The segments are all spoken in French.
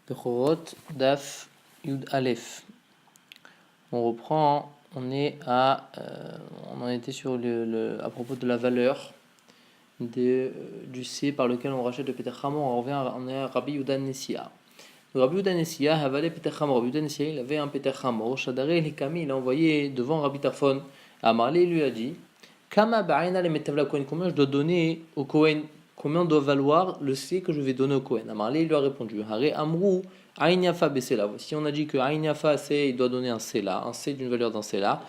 Bechorot, Daf, Yud Aleph. On reprend, on en était sur à propos de la valeur du C par lequel on rachète le Peter Hamor. On est à Rabbi Yehuda Nessia. Rabbi Yehuda Nessia avalé Peter Hamor. Rabbi Yehuda Nessia, il avait un Peter Hamor. Shadare Hikami, il a envoyé devant Rabbi Tarfon. Amarlé lui a dit Kama ba'ina le metavla Kohen, combien je dois donner au Kohen, combien doit valoir le C que je vais donner au Kohen. Amarlé lui a répondu Hare Amrou Aïn Yafa Besela. Si on a dit que Aïn Yafa, il doit donner un C là, un C d'une valeur d'un C là.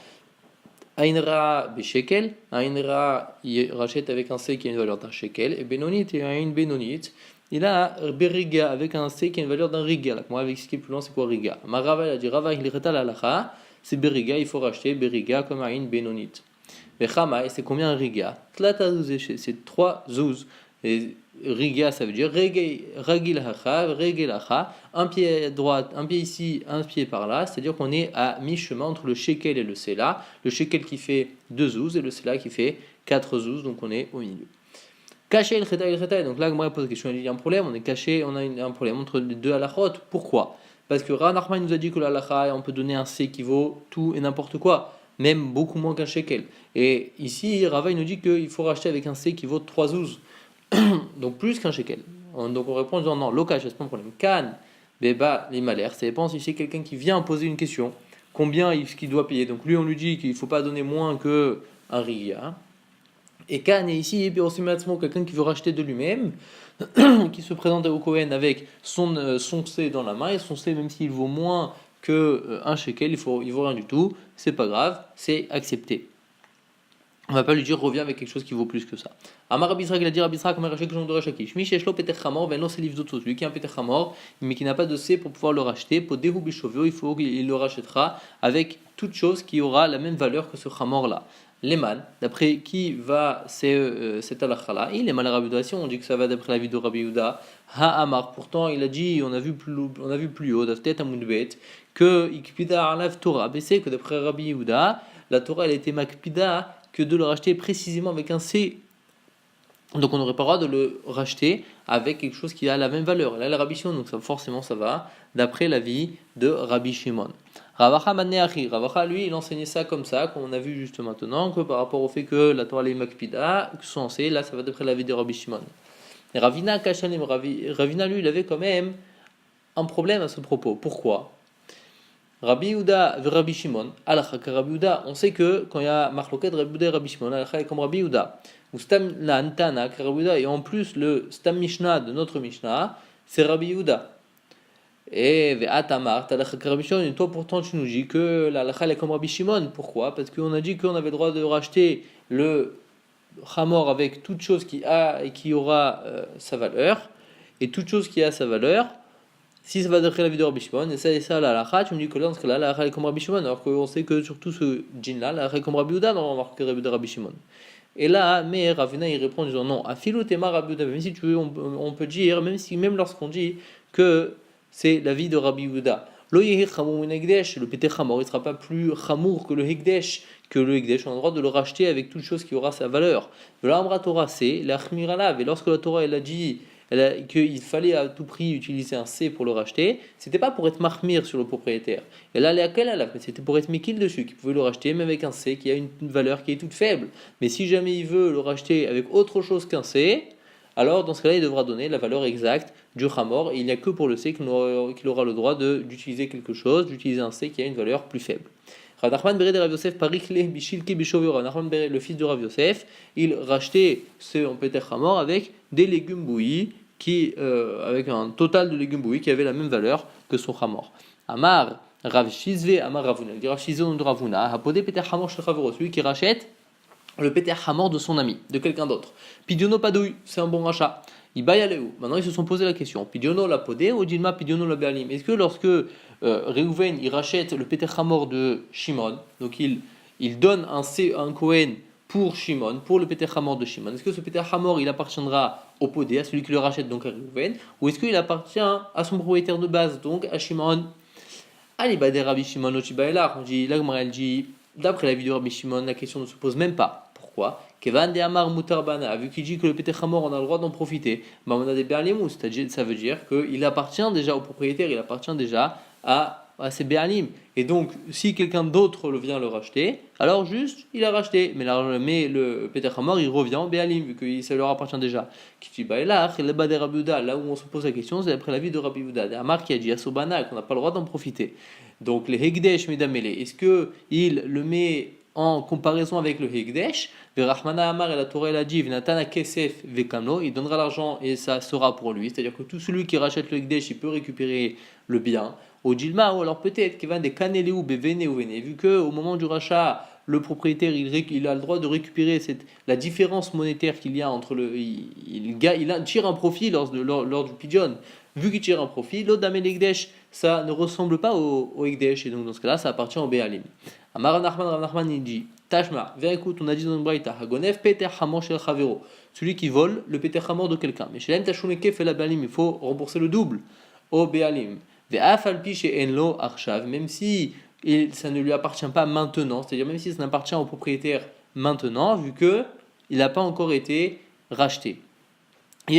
Aïn Ra Beshekel, Aïn Ra il rachète avec un C qui a une valeur d'un shekel, et Benonit et Aïn Benonit, il a Beriga avec un C qui a une valeur d'un Riga. Là, moi avec ce qui est plus loin, c'est quoi Riga? Ma Rava il a dit Rava il reta la lacha, c'est Beriga, il faut racheter Beriga comme Aïn Benonit. Et Chama, c'est combien un Riga? Tlata zouz, c'est 3 zouz. Et Riga, ça veut dire Ragil Hacha, Regel Hacha, un pied à droite, un pied ici, un pied par là, c'est-à-dire qu'on est à mi-chemin entre le shekel et le sela, le shekel qui fait 2 zouz et le sela qui fait 4 zouz, donc on est au milieu. Caché el cheta, donc là, moi, pose la question, il y a un problème, on est caché, on a un problème entre les deux halachot. Pourquoi? Parce que Rav Nachman nous a dit que l'halacha, on peut donner un C qui vaut tout et n'importe quoi, même beaucoup moins qu'un shekel. Et ici, Rava nous dit qu'il faut racheter avec un C qui vaut 3 zouz. Donc plus qu'un shekel. Donc on répond en disant non, local, c'est pas un problème. Kan, beba, les malères, ça dépend si c'est quelqu'un qui vient poser une question, combien est-ce qu'il doit payer. Donc lui, on lui dit qu'il ne faut pas donner moins qu'un riga. Et Kan est ici, quelqu'un qui veut racheter de lui-même, qui se présente au Kohen avec son C dans la main, et son C, même s'il vaut moins qu'un shekel, il vaut rien du tout, c'est pas grave, c'est accepté. On va pas lui dire reviens avec quelque chose qui vaut plus que ça. Amar Rabbi Israël, il a dit Rabbi Israël comme un rachet que j'en dois racheter. Shmi sheshlo peter chamor, ben non c'est livre d'autres. Lui qui a un peter chamor, mais qui n'a pas de C pour pouvoir le racheter, pour dehu bishovio, il faut qu'il le rachètera avec toute chose qui aura la même valeur que ce chamor là. Leman, d'après qui va cet halakha là? Il est mal à Rabbi Yehuda. Si on dit que ça va d'après la vie de Rabbi Yehuda, ha amar. Pourtant il a dit, on a vu plus haut, d'aftet amoudbet, que ikpida alav Torah. Baissé que d'après Rabbi Yehuda, la Torah elle était makpida que de le racheter précisément avec un C. Donc on n'aurait pas le droit de le racheter avec quelque chose qui a la même valeur. Là, le Rabbi Shimon, donc forcément ça va d'après l'avis de Rabbi Shimon. Ravacha Maneachi, Ravacha lui, il enseignait ça comme ça, comme on a vu juste maintenant, que par rapport au fait que la Torah est makpida, que son C, là ça va d'après l'avis de Rabbi Shimon. Et Ravina Kashanim, Ravina lui, il avait quand même un problème à ce propos. Pourquoi? Rabbi Yehuda et Rabbi Shimon, Rabbi Yehuda, on sait que quand il y a Marloket, Rabbi Yehuda et Rabbi Shimon, Alakha est comme Rabbi Yehuda. Ou Stam la Antana, Rabbi Yehuda, et en plus le Stam Mishnah de notre Mishnah, c'est Rabbi Yehuda. Et Ve'atamar, Talakha Rabbi Shimon, et toi pourtant tu nous dis que l'Alakha est comme Rabbi Shimon. Pourquoi? Parce qu'on a dit qu'on avait le droit de racheter le Hamor avec toute chose qui a et qui aura sa valeur, et toute chose qui a sa valeur. Si ça va d'après la vie de Rabbi Shimon, et ça, la halakha, tu me dis que là, dans ce cas-là, la halakha est comme Rabbi Shimon, alors qu'on sait que surtout ce djinn-là, la halakha est comme Rabbi Yehuda, on remarque que de Rabbi Shimon. Et là, mais Ravina, il répond en disant non, Afilou tema Rabbi Yehuda, même si tu veux, on peut dire, même lorsqu'on dit que c'est la vie de Rabbi Yehuda, Lo yehi chamor min hekdesh, le pété chamor, il ne sera pas plus chamour que le hekdesh, on a le droit de le racheter avec toute chose qui aura sa valeur. De l'amra Torah, c'est la chmiralav, et lorsque la Torah, elle a dit qu'il fallait à tout prix utiliser un C pour le racheter, c'était pas pour être mahmir sur le propriétaire. Et là, c'était pour être mikil dessus, qui pouvait le racheter même avec un C qui a une valeur qui est toute faible. Mais si jamais il veut le racheter avec autre chose qu'un C, alors dans ce cas-là, il devra donner la valeur exacte du hamor, et il n'y a que pour le C qu'il aura le droit d'utiliser quelque chose, d'utiliser un C qui a une valeur plus faible. Le fils de Rav Yosef, il rachetait ce Peter Hamor avec des légumes bouillis, avec un total de légumes bouillis qui avait la même valeur que son Hamor. Amar Rav Shizve, Amar Ravuna. Il dit Rav Shizve de Ravuna, Hapodé Peter Hamor chez Ravuro, celui qui rachète le Peter Hamor de son ami, de quelqu'un d'autre. Pidiono Padouille, c'est un bon rachat. Ibayaleu. Maintenant, ils se sont posé la question Pidiono la Podé ou Dilma Pidiono la Bealim. Est-ce que lorsque Reuven il rachète le Peter Hamor de Shimon, donc il donne un Kohen pour Shimon, pour le Peter Hamor de Shimon, est-ce que ce Peter Hamor il appartiendra au Podé, à celui qui le rachète, donc à Reuven, ou est-ce qu'il appartient à son propriétaire de base, donc à Shimon? Alibade Rabbi Shimon Ochibaelar, on dit, là, elle dit, d'après la vie de Rabbi Shimon, la question ne se pose même pas. Pourquoi? Kevan de Amar Mutarbana, vu qu'il dit que le Peter Hamor, on a le droit d'en profiter, bah on a des Béalim, c'est-à-dire ça veut dire qu'il appartient déjà au propriétaire, il appartient déjà à ses Béalim. Et donc, si quelqu'un d'autre vient le racheter, alors juste, il a racheté. Mais le Peter Hamor, il revient en Béalim, vu que ça leur appartient déjà. Là où on se pose la question, c'est après l'avis de Rabbi Yehuda. Amar qui a dit à Sobana qu'on n'a pas le droit d'en profiter. Donc, les Hegdesh Medamele, est-ce qu'il le met en comparaison avec le Hegdesh? Rahmana Amar et la Torah, elle a dit Vnatana Kesef Vekano, il donnera l'argent et ça sera pour lui. C'est-à-dire que tout celui qui rachète le Hegdesh, il peut récupérer le bien. Au Dilma, ou alors peut-être qu'il va des Kaneleu Bevene ou Vene, vu qu'au moment du rachat, le propriétaire il a le droit de récupérer la différence monétaire qu'il y a entre il tire un profit lors du pigeon. Vu qu'il tire un profit, l'autre d'Amel Hegdesh, ça ne ressemble pas au Hegdesh, et donc dans ce cas-là, ça appartient au Béalim. Amar Rav Nachman il dit Tashma, viens écoute, on a dit dans une braïta Hagonef Peter Hamor Shel Chavero, celui qui vole le Peter Hamor de quelqu'un. Mais chez l'Em Tashumeke fait la Béalim, il faut rembourser le double au Béalim. Même si ça ne lui appartient pas maintenant, c'est-à-dire même si ça n'appartient au propriétaire maintenant, vu qu'il n'a pas encore été racheté. Ça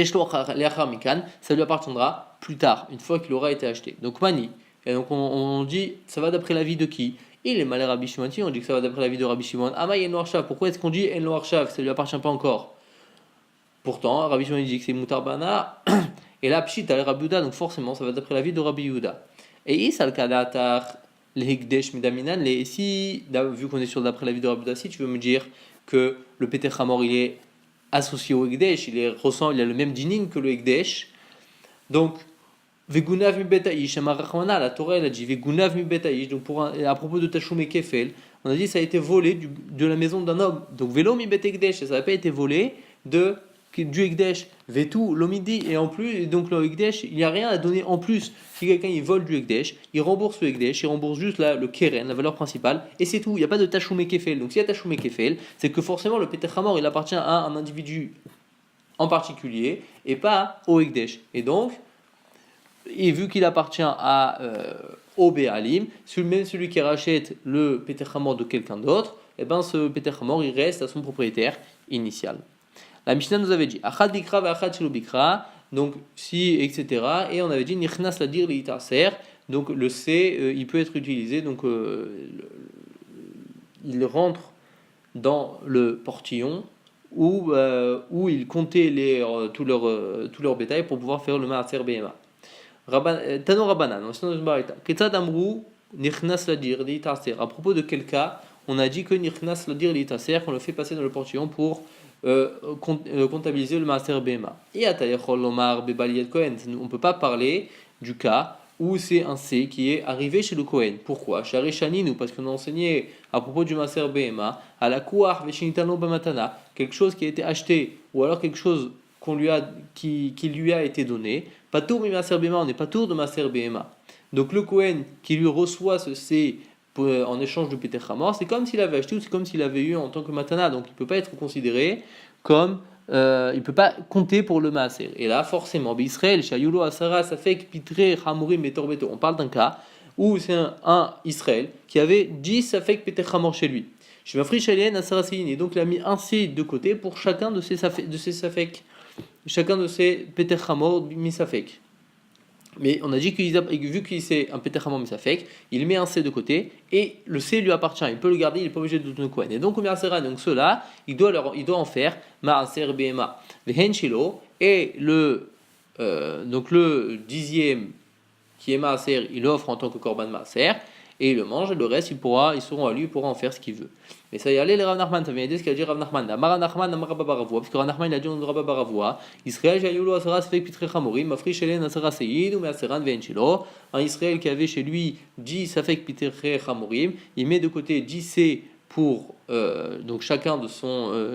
lui appartiendra plus tard, une fois qu'il aura été acheté. Donc Mani, et donc on dit, ça va d'après l'avis de qui? Il est malé Rabbi Shimon, on dit que ça va d'après l'avis de Rabbi Shimon. Amay en Arshav, pourquoi est-ce qu'on dit en Arshav? Ça lui appartient pas encore. Pourtant, Rabbi Shimon dit que c'est Mutarbana. Et là, Pshit al Rabbi Yehuda, donc forcément, ça va d'après l'avis de Rabbi Yehuda. Et Is al Kadatar, le Hegdesh Midaminan, si, vu qu'on est sur d'après l'avis de Rabbi Yehuda, si tu veux me dire que le Peter Hamor, il est associé au Hegdesh, il a le même dining que le Hegdesh, donc, Vegunav mi betaish, la Torah elle a dit Vegunav mi betaish, donc à propos de Tashumé Kefel, on a dit ça a été volé de la maison d'un homme, donc Velo mi bet Hegdesh, ça n'a pas été volé du Hegdesh, Vetou, l'omidi, et en plus, et donc le Hegdesh, il n'y a rien à donner en plus. Si quelqu'un il vole du Hegdesh, il rembourse le Hegdesh, il rembourse juste le Keren, la valeur principale, et c'est tout, il n'y a pas de Tashumé Kefel. Donc s'il y a Tashumé Kefel, c'est que forcément le Peter Hamor, il appartient à un individu en particulier, et pas au Hegdesh. Et donc, et vu qu'il appartient au Béalim, même celui qui rachète le Peter Hamor de quelqu'un d'autre, et ben ce Peter Hamor, il reste à son propriétaire initial. La Mishnah nous avait dit Achad bikra ve achad shelo bikra, donc si, etc. Et on avait dit Nichnas la dir liitaser, donc le C, il peut être utilisé, donc il rentre dans le portillon où il comptait tout leur bétail pour pouvoir faire le maaser behema. Tano Rabbanan, Ketzad amrou Nichnas la dir liitaser. À propos de quel cas on a dit que Nichnas la dir liitaser, qu'on le fait passer dans le portillon pour comptabiliser le Maaser Behema. Et à Tayachol Lomar Bebaliet Kohen, on ne peut pas parler du cas où c'est un C qui est arrivé chez le Kohen. Pourquoi? Chez Arishaninu, parce qu'on a enseigné à propos du Maaser Behema, à la Kouar Veshinitano Bamatana, quelque chose qui a été acheté, ou alors quelque chose qui lui a été donné. Pas tour mi Maaser Behema, on n'est pas tour de Maaser Behema. Donc le Kohen qui lui reçoit ce C en échange de Peter Hamor, c'est comme s'il avait acheté ou c'est comme s'il avait eu en tant que matana, donc il ne peut pas être considéré comme il ne peut pas compter pour le maaser. Et là forcément Israël shayulo asara safek pitre hamurim betorbeto, on parle d'un cas où c'est un Israël qui avait 10 safek Peter Hamor chez lui. Je m'affrie shalien asara seyin, et donc il a mis un C de côté pour chacun de ces safek, chacun de ces Peter Hamor mis safek. Mais on a dit que vu qu'il c'est un Peter Hamor Misafek, il met un C de côté et le C lui appartient, il peut le garder, il n'est pas obligé de donner Kohen. Et donc, donc ceux-là, il doit en faire Maaser Behema. Vehenchilo, et donc le dixième qui est Maaser, il l'offre en tant que Korban Maaser et il le mange, et le reste, ils seront à lui, il pourra en faire ce qu'il veut. Mais ça y allait, les Rav Nachman, ça vient aider ce qu'a dit Rav Nachman. Amar Nachman, Amar Rabba Baravua, parce que Rav Nachman, il a dit on Rabba Baravua, Israël, Jayulo, Asara, Sfek, Pitre Chamorim, Mafri, Shelen, Asara, Seyid, ou Measeran, Venchilo. Un Israël qui avait chez lui 10 Safek, Pitre Chamorim, il met de côté 10 C pour donc chacun de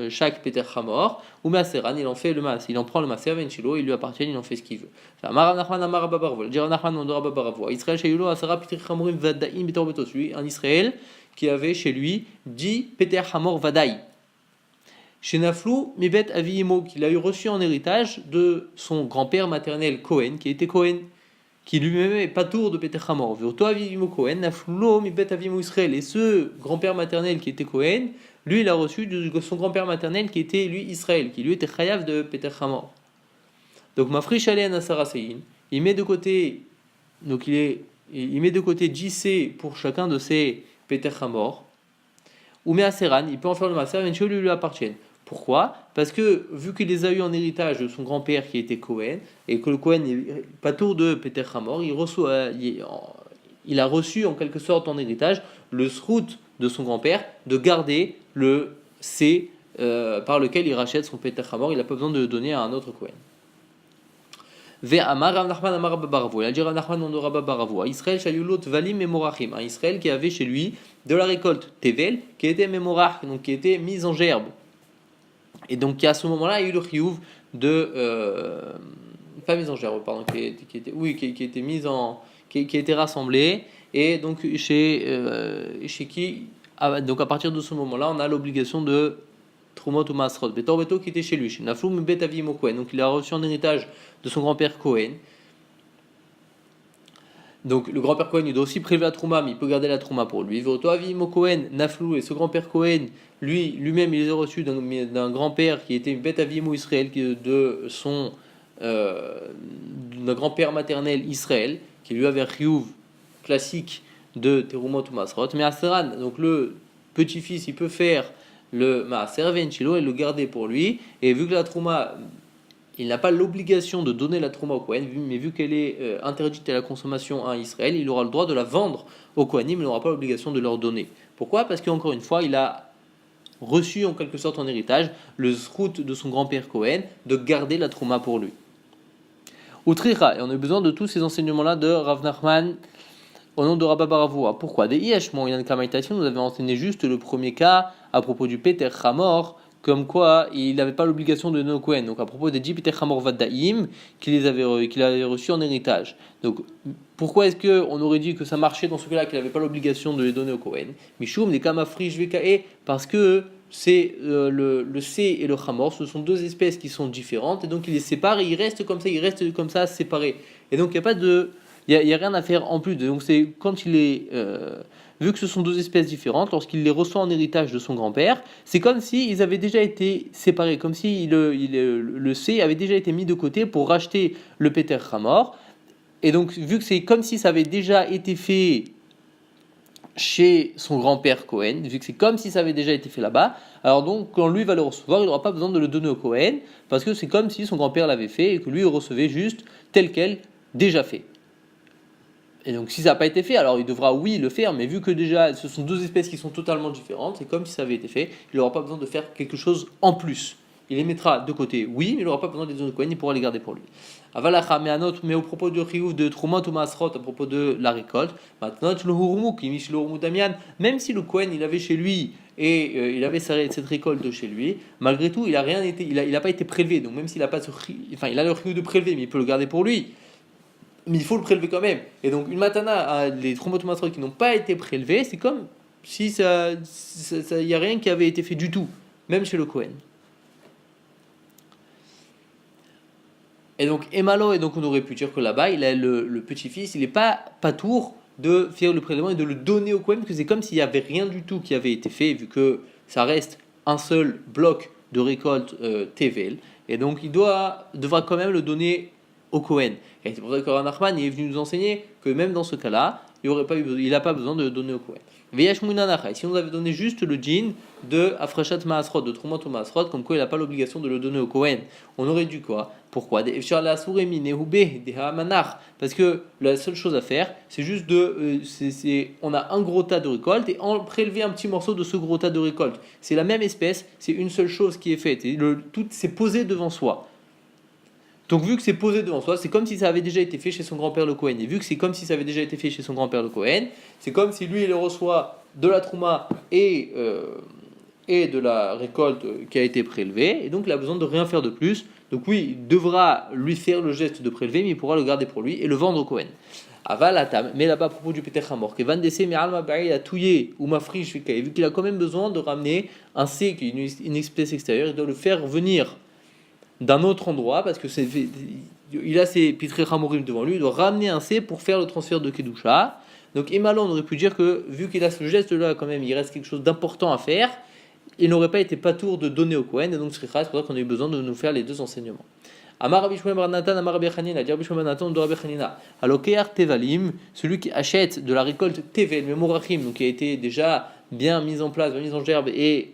chaque Peter Hamor, ou Measeran, il en fait le mas, il en prend le Maaser, Venchilo, il lui appartient, il en fait ce qu'il veut. Amar Nachman, Amar Rabba Baravua, dit Rav Nachman, on Rabba Baravua, Israël, Jayulo, Asara, Pitre Chamorim, Vadaim, Bitorbetos, lui, un Israël qui avait chez lui 10 Peter Hamor Vadaï. Chez Naflou, Mibet Aviyimo, qu'il a eu reçu en héritage de son grand-père maternel Cohen, qui était Cohen, qui lui-même est pas tour de Peter Hamor. Et ce grand-père maternel qui était Cohen, lui il a reçu de son grand-père maternel qui était lui Israël, qui lui était Chayav de Peter Hamor. Donc Mafrish Alen Asarasein, il met de côté, donc il met de côté JC pour chacun de ses Peter Hamor. Ou Measeran, il peut en faire le Maaser, mais lui appartiennent. Pourquoi ? Parce que vu qu'il les a eu en héritage de son grand-père qui était Cohen, et que le Cohen n'est pas tour de Peter Hamor, il a reçu en quelque sorte en héritage le srout de son grand-père de garder le C par lequel il rachète son Peter Hamor, il n'a pas besoin de le donner à un autre Cohen. Ve'amar Rav Nachman amar Rabba bar Avoua. Il a dit Rav Nachman on Rabba bar Avoua. Israël shayulot valim memorachim. Un Israël qui avait chez lui de la récolte tevel qui était memorach, donc qui était mise en gerbe. Et donc à ce moment-là, il y a eu le chiyuv de pas mise en gerbe, pardon, qui était mise en qui a été rassemblée et donc chez qui donc à partir de ce moment-là, on a l'obligation de Trumot ou Masrot, Beto qui était chez lui, chez Naflum Betavim Cohen, donc il a reçu en héritage de son grand-père Cohen. Donc le grand-père Cohen il doit aussi prélever la Trouma, mais il peut garder la Trouma pour lui. Veto Avim Cohen, Naflou, et ce grand-père Cohen, lui-même il les a reçus d'un grand-père qui était Betavim Israël, d'un grand-père maternel Israël, qui lui avait un chiyuv classique de Terumot ou Masrot. Mais Aseran, donc le petit-fils, il peut faire le Maaser Venchilo et le garder pour lui. Et vu que la Trouma, il n'a pas l'obligation de donner la Trouma au Kohen, mais vu qu'elle est interdite à la consommation à Israël, il aura le droit de la vendre au Kohanim, mais il n'aura pas l'obligation de leur donner. Pourquoi ? Parce qu'encore une fois, il a reçu en quelque sorte en héritage le zrout de son grand-père Kohen de garder la Trouma pour lui. Outricha, et on a besoin de tous ces enseignements-là de Rav Nachman au nom de Rabba bar Avoua. Pourquoi ? Des Yeshmon, Yan Kamaitation, nous avons enseigné juste le premier cas à propos du Peter Hamor, comme quoi il n'avait pas l'obligation de donner au Kohen. Donc à propos des 10 Peter Hamor Vaddaim qu'il avait reçus en héritage. Donc pourquoi est-ce qu'on aurait dit que ça marchait dans ce cas-là, qu'il n'avait pas l'obligation de les donner au Kohen ? Mishum, des Kamafri Jvekae, parce que c'est le C et le Hamor, ce sont deux espèces qui sont différentes, et donc il les sépare et ils restent comme ça séparés. Et donc il n'y a pas de. Il n'y a rien à faire en plus. Donc c'est quand il est vu que ce sont deux espèces différentes, lorsqu'il les reçoit en héritage de son grand-père, c'est comme si ils avaient déjà été séparés, comme si le C avait déjà été mis de côté pour racheter le Peter Hamor. Et donc vu que c'est comme si ça avait déjà été fait chez son grand-père Cohen, vu que c'est comme si ça avait déjà été fait là-bas, alors donc quand lui va le recevoir, il n'aura pas besoin de le donner au Cohen, parce que c'est comme si son grand-père l'avait fait et que lui il recevait juste tel quel déjà fait. Et donc si ça n'a pas été fait, alors il devra oui le faire, mais vu que déjà ce sont deux espèces qui sont totalement différentes, c'est comme si ça avait été fait, il n'aura pas besoin de faire quelque chose en plus. Il les mettra de côté, oui, mais il n'aura pas besoin des donner au Kohen, il pourra les garder pour lui. Avalacha, mais au propos de Chiyuv de Trumot ou Masrot, à propos de la récolte, maintenant le Hurmuk, même si le Kohen il avait chez lui et il avait cette récolte chez lui, malgré tout il n'a pas été prélevé, donc même s'il n'a pas il a le Chiyuv de prélever, mais il peut le garder pour lui. Mais il faut le prélever quand même. Et donc une matana, les Trumot ou Masrot qui n'ont pas été prélevés, c'est comme si il n'y a rien qui avait été fait du tout, même chez le Kohen. Et donc Emalo, et donc on aurait pu dire que là-bas, il a le petit-fils, il n'est pas tour de faire le prélèvement et de le donner au Kohen, parce que c'est comme s'il n'y avait rien du tout qui avait été fait, vu que ça reste un seul bloc de récolte Tevel, et donc il devra quand même le donner au Kohen. Et c'est pour ça que Rav Nachman est venu nous enseigner que même dans ce cas-là, il n'a pas besoin de le donner au Kohen. Si on avait donné juste le djinn de Afrashat Maasrot, de Trumot ou Maasrot, comme quoi il n'a pas l'obligation de le donner au Kohen, on aurait dû quoi ? Pourquoi ? Parce que la seule chose à faire, c'est juste on a un gros tas de récolte et on prélever un petit morceau de ce gros tas de récolte. C'est la même espèce, c'est une seule chose qui est faite. Et tout c'est posé devant soi. Donc vu que c'est posé devant soi, c'est comme si ça avait déjà été fait chez son grand-père le Kohen. Et vu que c'est comme si ça avait déjà été fait chez son grand-père le Kohen, c'est comme si lui il reçoit de la trouma et de la récolte qui a été prélevée, et donc il a besoin de rien faire de plus. Donc oui, il devra lui faire le geste de prélever, mais il pourra le garder pour lui et le vendre au Kohen. Avalatam, mais là-bas à propos du Peter Hamor, que Van Dessé, mais Alma Baï a touillé ou Mafri, vu qu'il a quand même besoin de ramener un C, qui est une espèce extérieure, il doit le faire venir d'un autre endroit, parce que il a ses pitrei chamorim devant lui, il doit ramener un C pour faire le transfert de kedusha. Donc Imalo, on aurait pu dire que vu qu'il a ce geste-là quand même, il reste quelque chose d'important à faire, il n'aurait pas été patour de donner au Kohen, et donc c'est pour ça qu'on a eu besoin de nous faire les deux enseignements. Amar Rabbi Shmuel bar Natan, Amar Rabbi Chanina, dit Rabbi Shmuel bar Natan de Rabbi Chanina. Alokear tevalim, celui qui achète de la récolte tevel, memorachim, donc qui a été déjà bien mise en place, bien mise en gerbe, et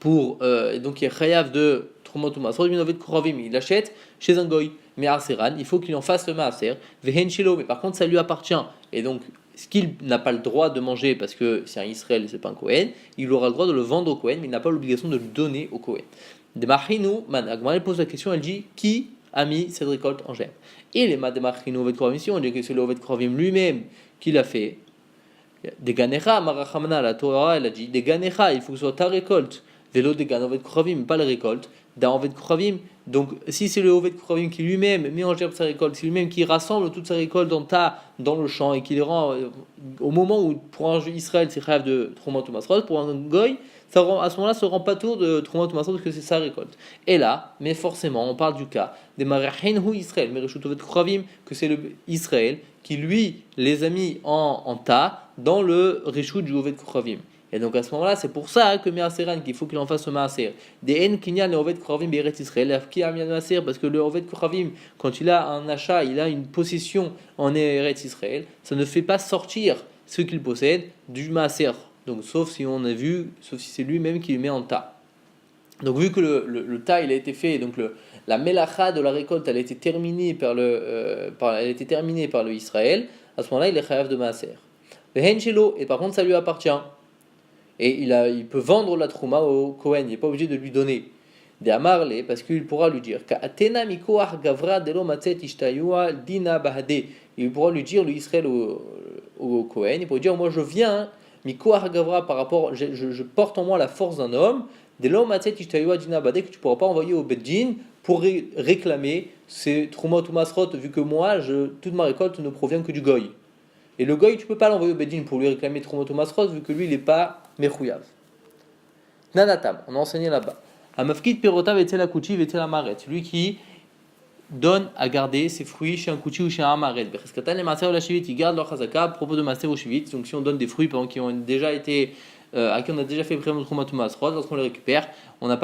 donc il est chayav de Trumot ou Masrot, il achète chez un goy, mais Arseran, il faut qu'il en fasse le maaser, vehen shelo, mais par contre ça lui appartient, et donc ce qu'il n'a pas le droit de manger parce que c'est un Israël, c'est pas un Kohen, il aura le droit de le vendre au Kohen, mais il n'a pas l'obligation de le donner au Kohen. De Machinu, Agmara pose la question, elle dit qui a mis cette récolte en germe. Et les de Machinu Ovet Krovim, si on dit que c'est le Ovet Krovim lui-même qui l'a fait. Des Ganecha, Marachamana, la Torah, elle a dit des Ganecha, il faut que ce soit ta récolte. Vélo des Gan Ovet Krovim, pas la récolte. D'un Ovet Krovim. Donc si c'est le Ovet Krovim qui lui-même met en germe sa récolte, c'est lui-même qui rassemble toute sa récolte dans le champ et qui les rend au moment où pour un Israël c'est rêve de Trumot ou Masrot, pour un Goy, à ce moment-là, ça rend pas tour de Trumot ou Masrot parce que c'est sa récolte. Et là, mais forcément, on parle du cas des Marahin ou Israël, Mereshut Ovet Krovim, que c'est le Israël qui lui les a mis en tas dans le Reshut du Ovet Krovim. Et donc à ce moment-là, c'est pour ça que Me'aseran, qu'il faut qu'il en fasse le Maaser. Des En Kinyan le Ovet Krovim Beret Israël, qui a mis le Maaser, parce que le Ovet Krovim, quand il a un achat, il a une possession en Eretz Israël, ça ne fait pas sortir ce qu'il possède du Maaser. Donc sauf si c'est lui-même qui le met en tas. Donc vu que le tas il a été fait, donc la melacha de la récolte elle a été terminée par le Israël, à ce moment-là il est chayav de Maaser. Le Henchelo, et par contre ça lui appartient. Et il peut vendre la trouma au Kohen, il n'est pas obligé de lui donner. Des amarle, parce qu'il pourra lui dire Ka'atena mikoach gavra delo matzet ishtayua dina bahade. Il pourra lui dire, le Israël au Kohen, il pourra dire moi je viens, mikoach gavra par rapport, je porte en moi la force d'un homme, delo matzet ishtayua dina bahade, que tu ne pourras pas envoyer au Beddin pour réclamer ces troumot ou masrot, vu que moi, toute ma récolte ne provient que du goy. Et le goy, tu ne peux pas l'envoyer au Beddin pour lui réclamer troumot ou masrot, vu que lui, il n'est pas mechouyav. Nanatam, on a enseigné là-bas. Amafkid perotav et la kouchi et la maret. Celui qui donne à garder ses fruits chez un kouchi ou chez un maret. Becheskatan les maser ou la shivit, il garde leur chazaka à propos de maser ou shivit. Donc si on donne des fruits qui ont déjà été à qui on a déjà fait vraiment troumot ou masrot, lorsqu'on les récupère, c'est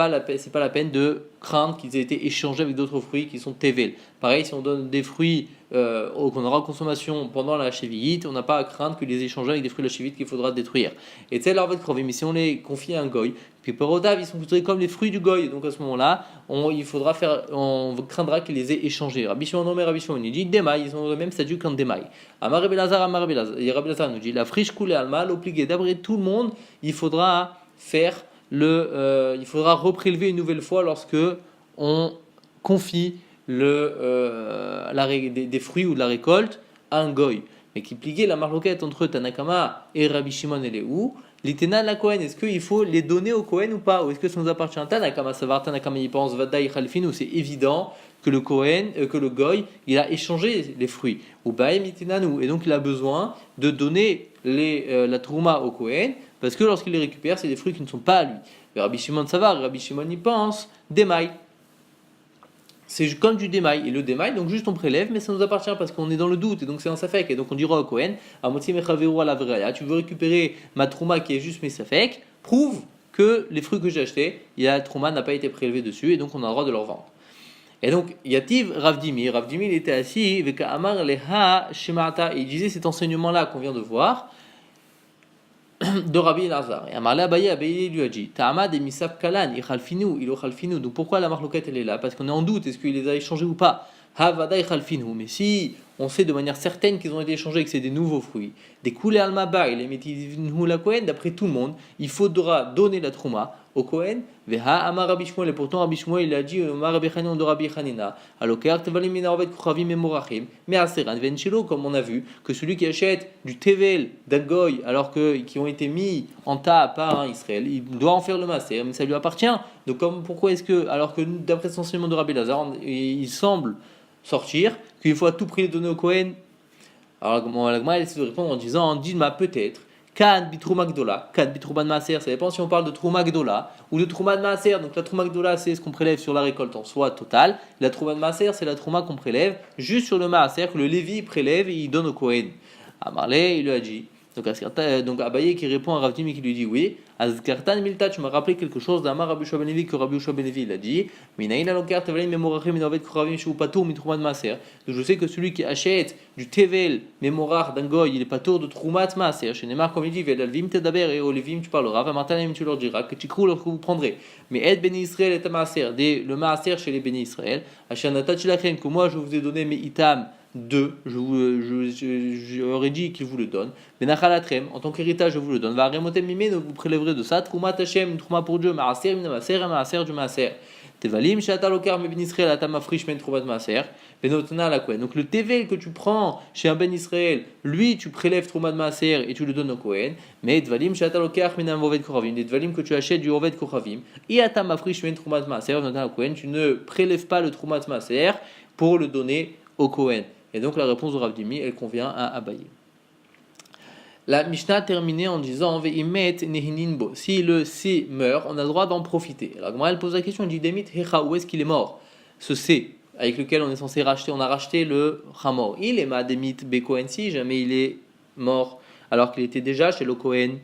pas la peine de craindre qu'ils aient été échangés avec d'autres fruits qui sont tevel. Pareil, si on donne des fruits qu'on aura en consommation pendant la chevillite, on n'a pas à craindre que les échanger avec des fruits de la chevillite qu'il faudra détruire. Et c'est leur crever, mais si on les confie à un goy, puis perotav, ils sont considérés comme les fruits du goy. Donc à ce moment-là, on craindra qu'il les ait échangés. Rabbi Shimon il dit Demai, ils sont au même statut qu'un Demai. Amar Rabbi Lazar nous dit la friche coulée alma, l'obligé d'après tout le monde, il faudra reprélever une nouvelle fois lorsque on confie des fruits ou de la récolte à un goy. Mais qui pliait la marloquette entre Tanakama et Rabbi Shimon et Léou, l'itena la Kohen, est-ce qu'il faut les donner au Kohen ou pas, ou est-ce que ça nous appartient? Tanakama savar, Tanakama y pense, Vadaï Khalfin, où c'est évident que le goy, il a échangé les fruits. Ou Baem itenanu, et donc il a besoin de donner la trouma au Kohen, parce que lorsqu'il les récupère, c'est des fruits qui ne sont pas à lui. Mais Rabbi Shimon savar, Rabbi Shimon y pense, Demai. C'est comme du démail, et le démail, donc juste on prélève, mais ça nous appartient parce qu'on est dans le doute, et donc c'est un safek, et donc on dira au Kohen, tu veux récupérer ma trouma qui est juste mes safek, prouve que les fruits que j'ai achetés, la trouma n'a pas été prélevée dessus, et donc on a le droit de leur vendre. Et donc, Yativ Ravdimi, il était assis, avec Amar Leha Shemata, et il disait cet enseignement-là qu'on vient de voir, de Rabbi Elazar. Et Amarle Abaye lui a dit Ta'amad et Misaf Kalan, il khalfinu. Donc pourquoi la marloquette elle est là? Parce qu'on est en doute, est-ce qu'il les a échangés ou pas? Havada khalfinu. Mais si on sait de manière certaine qu'ils ont été échangés et que c'est des nouveaux fruits, des koulé almaba, il les metivnu la Kohen, d'après tout le monde, il faudra donner la trouma au Kohen. Veha Amar Rabbi Shmuel, et pourtant Rabbi Shmuel il a dit Amar Rabbi Chanan de Rabbi Chanina, alokar tevalim mina ovet kuchavim memorachim, mais aseran venchelo, comme on a vu, que celui qui achète du tevel d'Agoy alors qui ont été mis en tas par un Israël, il doit en faire le maser, mais ça lui appartient. Donc pourquoi est-ce que, alors que d'après son enseignement de Rabbi Lazar, il semble sortir qu'il faut à tout prix les donner au Kohen? Alors la Gemara essaie de répondre en disant Dilma peut-être Kan bitrouma gdola, kan bitrouba de maaser, ça dépend si on parle de trouma gdola ou de trouma de maaser. Donc la trouma gdola, c'est ce qu'on prélève sur la récolte en soi totale. La trouma de maaser, c'est la trouma qu'on prélève juste sur le maaser, que le Lévi prélève et il donne au Kohen. Amarlé, il lui a dit. Donc Abaye qui répond à Rav Dimi qui lui dit oui. Azkartan Milta, tu m'as rappelé quelque chose d'Amar Rabbi Yoshua ben Levi que Rabbi Yoshua ben Levi il a dit. Minaïna lokar tevelim memorachim inovet kuravim shu patour mitroumat maaser. Donc je sais que celui qui achète du tevel memorach d'un goy, il est patour de troumat maaser. Chez Neymar comme il dit, velalvim tedaber et olivim tu parleras, vamartanim tu leur diras que tu lorsque vous prendrez. Mais aide béni Israël et maaser, le maaser chez les béni Israël. Achanata chilachen que moi je vous ai donné mes itam. Je aurais dit qu'il vous le donne. Benachalatrem, en tant qu'héritage, je vous le donne. Va remotem mimé, vous prélèverez de ça. Trouma tachem, trouma pour Dieu, maaser, maaser, du maaser. Tevalim, shatalokar, me ben Israël, atama frish, men trouva de maaser. Benotna la Kohen. Donc le tevel que tu prends chez un ben Israël, lui, tu prélèves trouma de maaser et tu le donnes au Kohen. Mais tevalim, shatalokar, men oved koravim. Les tevalim que tu achètes du oved koravim. Et atama frish, men trouva de maaser, benotna la Kohen. Tu ne prélèves pas le trouma de maaser pour le donner au Kohen. Et donc la réponse de Rav Dimi, elle convient à Abaye. La Mishnah a terminé en disant si le C meurt, on a le droit d'en profiter. Alors Gemara elle pose la question, elle dit Demit Hecha, où est-ce qu'il est mort? Ce C avec lequel on est censé racheter, on a racheté le Hamor. Il est ma Demit Bekohen si jamais il est mort alors qu'il était déjà chez le Kohen.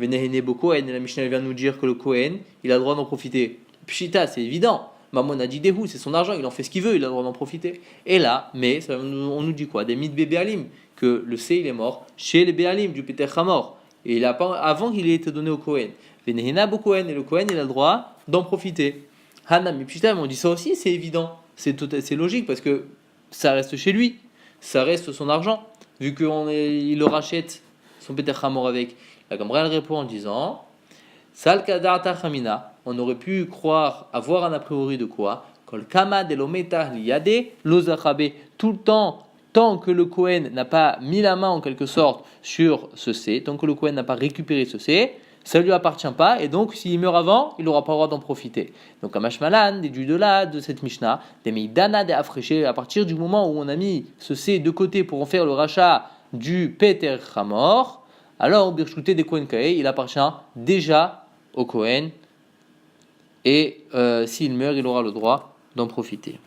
Venehene Bokohen, et la Mishnah vient nous dire que le Kohen, il a le droit d'en profiter. Pshita, c'est évident. Maman a dit Dehu, c'est son argent, il en fait ce qu'il veut, il a le droit d'en profiter. Et là, mais on nous dit quoi? Des mythes Béalim, que le C il est mort chez les Béalim, du Peter Hamor. Et il a pas, avant qu'il ait été donné au Kohen. Venehena Bo Kohen, et le Kohen il a le droit d'en profiter. Hanam, mais putain, on dit ça aussi, c'est évident. C'est logique parce que ça reste chez lui, ça reste son argent, vu qu'il le rachète, son Peter Hamor avec. La Gamra elle répond en disant Sal Kadarta Chamina. On aurait pu croire, avoir un a priori de quoi? Kol kama de l'ometa liyade lozachabe. Tout le temps, tant que le Kohen n'a pas mis la main en quelque sorte sur ce C, tant que le Kohen n'a pas récupéré ce C, ça ne lui appartient pas, et donc s'il meurt avant, il n'aura pas le droit d'en profiter. Donc à Mashmalan, déduit de là, de cette Mishnah, des Meidana des Afreché, à partir du moment où on a mis ce C de côté pour en faire le rachat du Peter Hamor, alors Birshouté des Kohen Kae, il appartient déjà au Kohen. Et s'il meurt, il aura le droit d'en profiter.